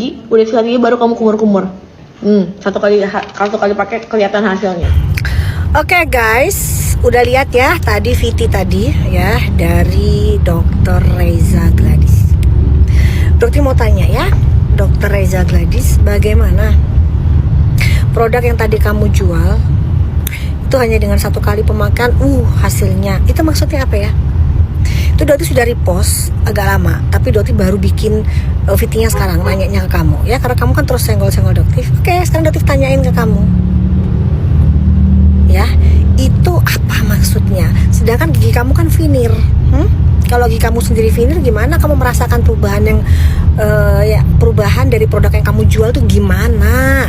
udah sekali lagi baru kamu kumur-kumur. Satu kali pakai kelihatan hasilnya. Oke guys, udah lihat ya tadi VT tadi ya dari Dr. Reza Gladys. Dokter mau tanya ya, Dr. Reza Gladys, bagaimana produk yang tadi kamu jual itu hanya dengan satu kali pemakaian hasilnya? Itu maksudnya apa ya? Itu dokter sudah repost agak lama, tapi dokter baru bikin VT-nya sekarang, nanya ke kamu ya, karena kamu kan terus senggol-senggol dokter. Oke, sekarang dokter tanyain ke kamu ya, itu apa maksudnya? Sedangkan gigi kamu kan veneer. Kalau gigi kamu sendiri veneer, gimana kamu merasakan perubahan yang perubahan dari produk yang kamu jual tuh gimana?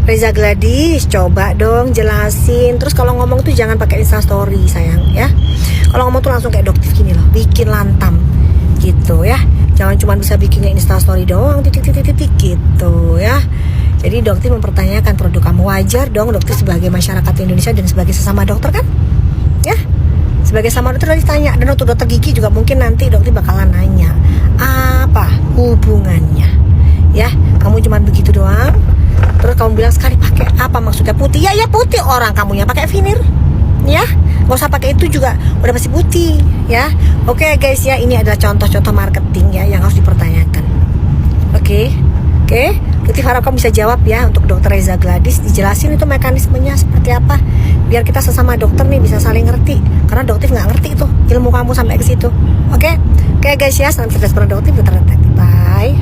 Reza Gladys, coba dong jelasin. Terus kalau ngomong tuh jangan pakai instastory sayang ya. Kalau ngomong tuh langsung kayak dokter gini loh, bikin lantam gitu ya. Jangan cuma bisa bikinnya instastory doang, titik gitu ya. Jadi dokter mempertanyakan produk kamu, wajar dong dokter sebagai masyarakat Indonesia dan sebagai sesama dokter kan? Ya, sebagai sama dokter ditanya. Dan untuk dokter gigi juga mungkin nanti dokter bakalan nanya apa hubungannya. Ya, kamu cuma begitu doang. Terus kamu bilang sekali pakai apa maksudnya putih? Ya putih, orang kamunya pakai veneer. Ya, nggak usah pakai itu juga udah pasti putih ya. Oke guys ya, ini adalah contoh-contoh marketing ya yang harus dipertanyakan. Oke. Kita harap kamu bisa jawab ya untuk Dr. Reza Gladys, dijelasin itu mekanismenya seperti apa, biar kita sesama dokter nih bisa saling ngerti, karena dokter nggak ngerti itu ilmu kamu sampai ke situ. Oke guys ya, salam cerdas pada dokter. Bye.